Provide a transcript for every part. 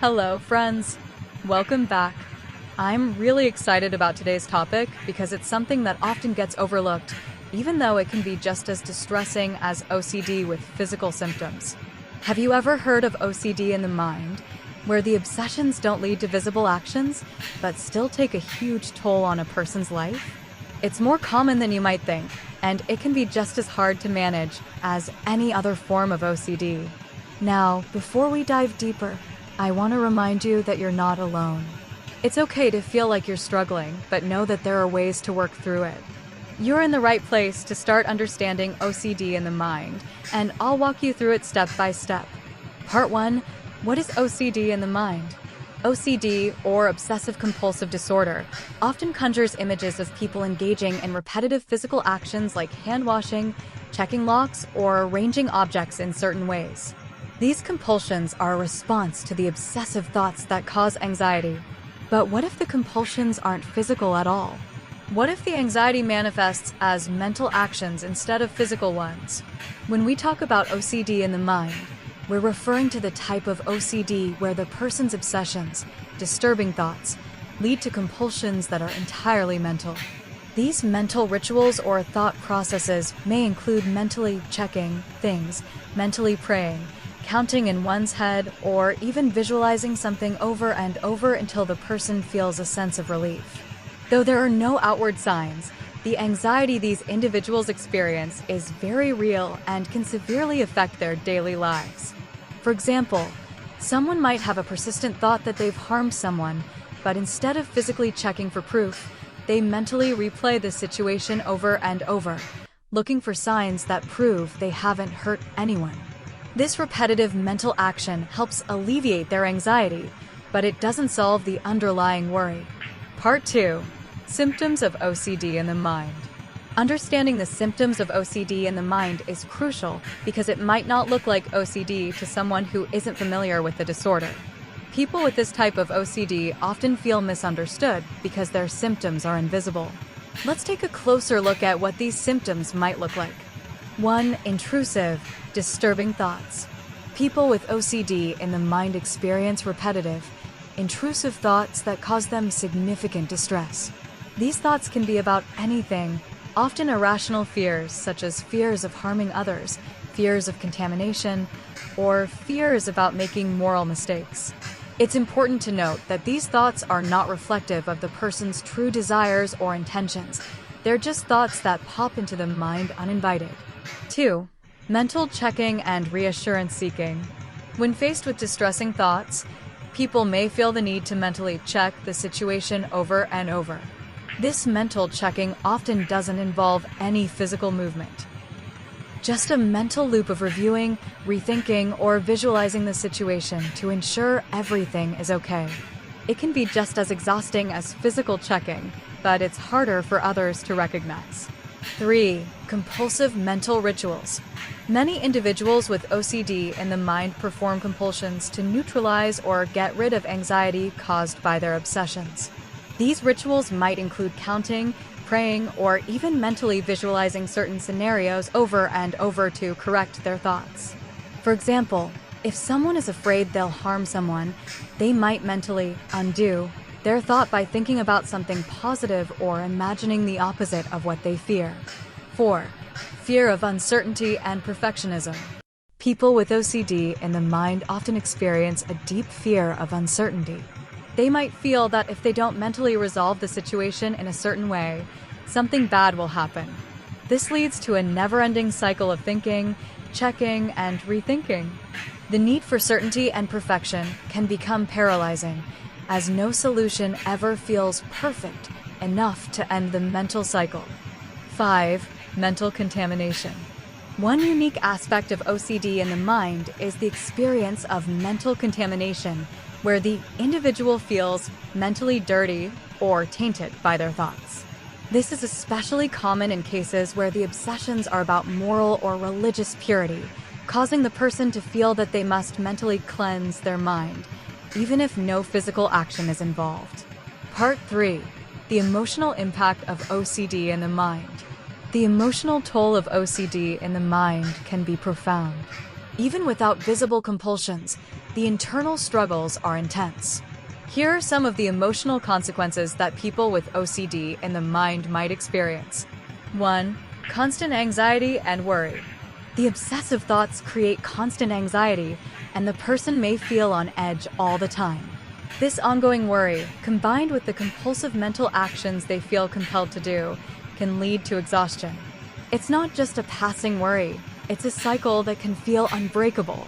Hello, friends. Welcome back. I'm really excited about today's topic because it's something that often gets overlooked, even though it can be just as distressing as OCD with physical symptoms. Have you ever heard of OCD in the mind, where the obsessions don't lead to visible actions, but still take a huge toll on a person's life? It's more common than you might think, and it can be just as hard to manage as any other form of OCD. Now, before we dive deeper, I want to remind you that you're not alone. It's okay to feel like you're struggling, but know that there are ways to work through it. You're in the right place to start understanding OCD in the mind, and I'll walk you through it step by step. Part 1. What is OCD in the mind? OCD, or Obsessive-Compulsive Disorder, often conjures images of people engaging in repetitive physical actions like hand-washing, checking locks, or arranging objects in certain ways. These compulsions are a response to the obsessive thoughts that cause anxiety. But what if the compulsions aren't physical at all? What if the anxiety manifests as mental actions instead of physical ones? When we talk about OCD in the mind, we're referring to the type of OCD where the person's obsessions, disturbing thoughts, lead to compulsions that are entirely mental. These mental rituals or thought processes may include mentally checking things, mentally praying, counting in one's head, or even visualizing something over and over until the person feels a sense of relief. Though there are no outward signs, the anxiety these individuals experience is very real and can severely affect their daily lives. For example, someone might have a persistent thought that they've harmed someone, but instead of physically checking for proof, they mentally replay the situation over and over, looking for signs that prove they haven't hurt anyone. This repetitive mental action helps alleviate their anxiety, but it doesn't solve the underlying worry. Part 2. Symptoms of OCD in the mind. Understanding the symptoms of OCD in the mind is crucial because it might not look like OCD to someone who isn't familiar with the disorder. People with this type of OCD often feel misunderstood because their symptoms are invisible. Let's take a closer look at what these symptoms might look like. 1. Intrusive, disturbing thoughts. People with OCD in the mind experience repetitive, intrusive thoughts that cause them significant distress. These thoughts can be about anything, often irrational fears such as fears of harming others, fears of contamination, or fears about making moral mistakes. It's important to note that these thoughts are not reflective of the person's true desires or intentions. They're just thoughts that pop into the mind uninvited. 2. Mental checking and reassurance seeking. When faced with distressing thoughts, people may feel the need to mentally check the situation over and over. This mental checking often doesn't involve any physical movement. Just a mental loop of reviewing, rethinking, or visualizing the situation to ensure everything is okay. It can be just as exhausting as physical checking, but it's harder for others to recognize. 3. Compulsive mental rituals. Many individuals with OCD in the mind perform compulsions to neutralize or get rid of anxiety caused by their obsessions. These rituals might include counting, praying, or even mentally visualizing certain scenarios over and over to correct their thoughts. For example, if someone is afraid they'll harm someone, they might mentally undo their thought by thinking about something positive or imagining the opposite of what they fear. 4. Fear of uncertainty and perfectionism. People with OCD in the mind often experience a deep fear of uncertainty. They might feel that if they don't mentally resolve the situation in a certain way, something bad will happen. This leads to a never-ending cycle of thinking, checking, and rethinking. The need for certainty and perfection can become paralyzing, as no solution ever feels perfect enough to end the mental cycle. 5. Mental contamination. One unique aspect of OCD in the mind is the experience of mental contamination, where the individual feels mentally dirty or tainted by their thoughts. This is especially common in cases where the obsessions are about moral or religious purity, causing the person to feel that they must mentally cleanse their mind, even if no physical action is involved. Part 3. The emotional impact of OCD in the mind. The emotional toll of OCD in the mind can be profound. Even without visible compulsions, the internal struggles are intense. Here are some of the emotional consequences that people with OCD in the mind might experience. 1. Constant anxiety and worry. The obsessive thoughts create constant anxiety, and the person may feel on edge all the time. This ongoing worry, combined with the compulsive mental actions they feel compelled to do, can lead to exhaustion. It's not just a passing worry, it's a cycle that can feel unbreakable.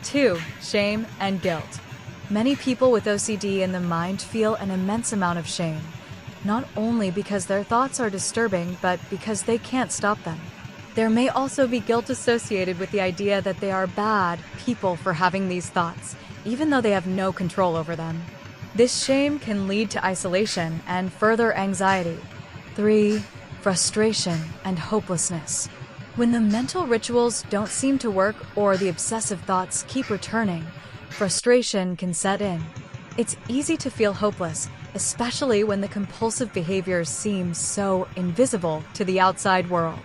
2. Shame and guilt. Many people with OCD in the mind feel an immense amount of shame, not only because their thoughts are disturbing, but because they can't stop them. There may also be guilt associated with the idea that they are bad people for having these thoughts, even though they have no control over them. This shame can lead to isolation and further anxiety. 3. Frustration and hopelessness. When the mental rituals don't seem to work or the obsessive thoughts keep returning, frustration can set in. It's easy to feel hopeless, especially when the compulsive behaviors seem so invisible to the outside world.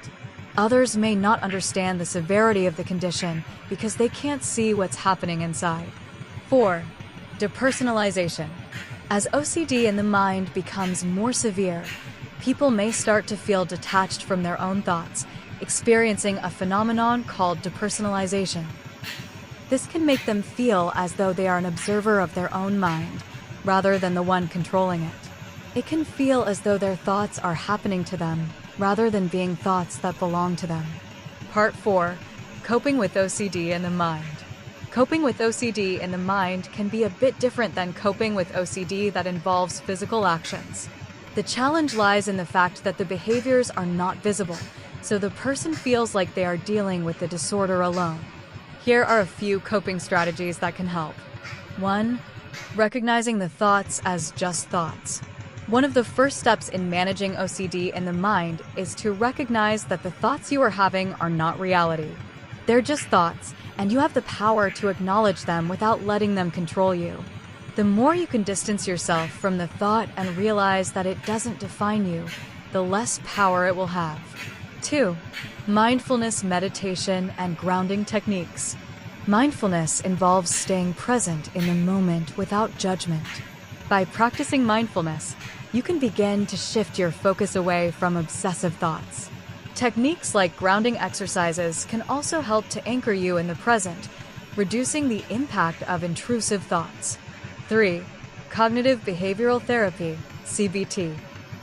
Others may not understand the severity of the condition because they can't see what's happening inside. 4. Depersonalization. As OCD in the mind becomes more severe, people may start to feel detached from their own thoughts, experiencing a phenomenon called depersonalization. This can make them feel as though they are an observer of their own mind, rather than the one controlling it. It can feel as though their thoughts are happening to them, rather than being thoughts that belong to them. Part 4. Coping with OCD in the mind. Coping with OCD in the mind can be a bit different than coping with OCD that involves physical actions. The challenge lies in the fact that the behaviors are not visible, so the person feels like they are dealing with the disorder alone. Here are a few coping strategies that can help. 1. Recognizing the thoughts as just thoughts. One of the first steps in managing OCD in the mind is to recognize that the thoughts you are having are not reality. They're just thoughts, and you have the power to acknowledge them without letting them control you. The more you can distance yourself from the thought and realize that it doesn't define you, the less power it will have. 2. Mindfulness meditation and grounding techniques. Mindfulness involves staying present in the moment without judgment. By practicing mindfulness, you can begin to shift your focus away from obsessive thoughts. Techniques like grounding exercises can also help to anchor you in the present, reducing the impact of intrusive thoughts. 3. Cognitive behavioral therapy, CBT.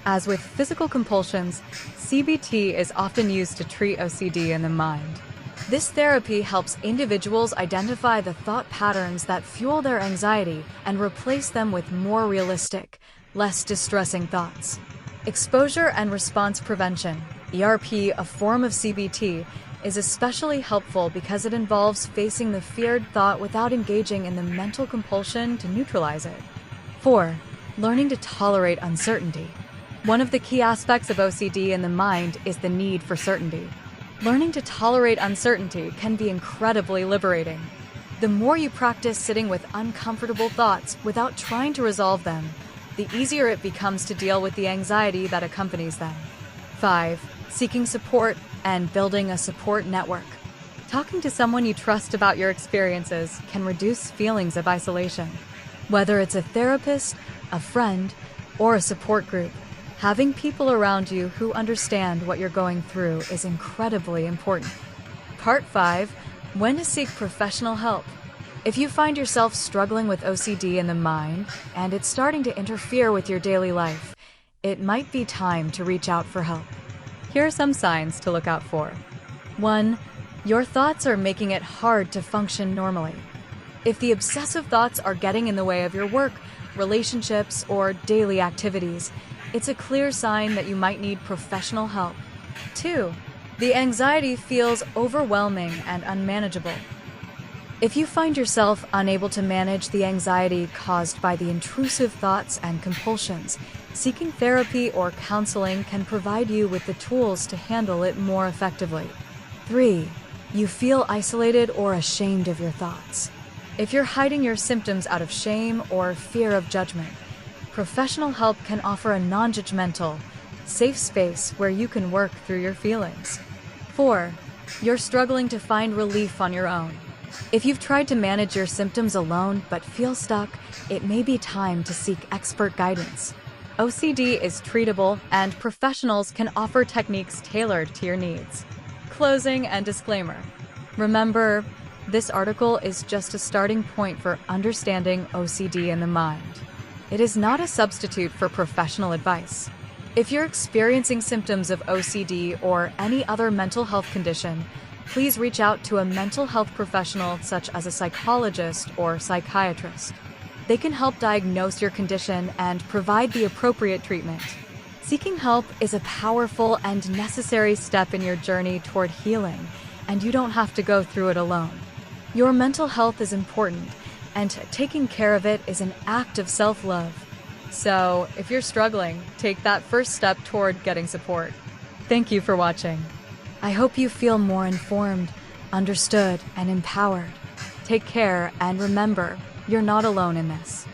As with physical compulsions, CBT is often used to treat OCD in the mind. This therapy helps individuals identify the thought patterns that fuel their anxiety and replace them with more realistic, less distressing thoughts. Exposure and response prevention, ERP, a form of CBT, is especially helpful because it involves facing the feared thought without engaging in the mental compulsion to neutralize it. 4. Learning to tolerate uncertainty. One of the key aspects of OCD in the mind is the need for certainty. Learning to tolerate uncertainty can be incredibly liberating. The more you practice sitting with uncomfortable thoughts without trying to resolve them, the easier it becomes to deal with the anxiety that accompanies them. 5. Seeking support and building a support network. Talking to someone you trust about your experiences can reduce feelings of isolation. Whether it's a therapist, a friend, or a support group, having people around you who understand what you're going through is incredibly important. Part 5. When to seek professional help. If you find yourself struggling with OCD in the mind, and it's starting to interfere with your daily life, it might be time to reach out for help. Here are some signs to look out for. 1. Your thoughts are making it hard to function normally. If the obsessive thoughts are getting in the way of your work, relationships, or daily activities, it's a clear sign that you might need professional help. 2. The anxiety feels overwhelming and unmanageable. If you find yourself unable to manage the anxiety caused by the intrusive thoughts and compulsions, seeking therapy or counseling can provide you with the tools to handle it more effectively. 3. You feel isolated or ashamed of your thoughts. If you're hiding your symptoms out of shame or fear of judgment, professional help can offer a non-judgmental, safe space where you can work through your feelings. 4. You're struggling to find relief on your own. If you've tried to manage your symptoms alone but feel stuck, it may be time to seek expert guidance. OCD is treatable, and professionals can offer techniques tailored to your needs. Closing and disclaimer. Remember, this article is just a starting point for understanding OCD in the mind. It is not a substitute for professional advice. If you're experiencing symptoms of OCD or any other mental health condition, please reach out to a mental health professional such as a psychologist or psychiatrist. They can help diagnose your condition and provide the appropriate treatment. Seeking help is a powerful and necessary step in your journey toward healing, and you don't have to go through it alone. Your mental health is important, and taking care of it is an act of self-love. So, if you're struggling, take that first step toward getting support. Thank you for watching. I hope you feel more informed, understood, and empowered. Take care, and remember, you're not alone in this.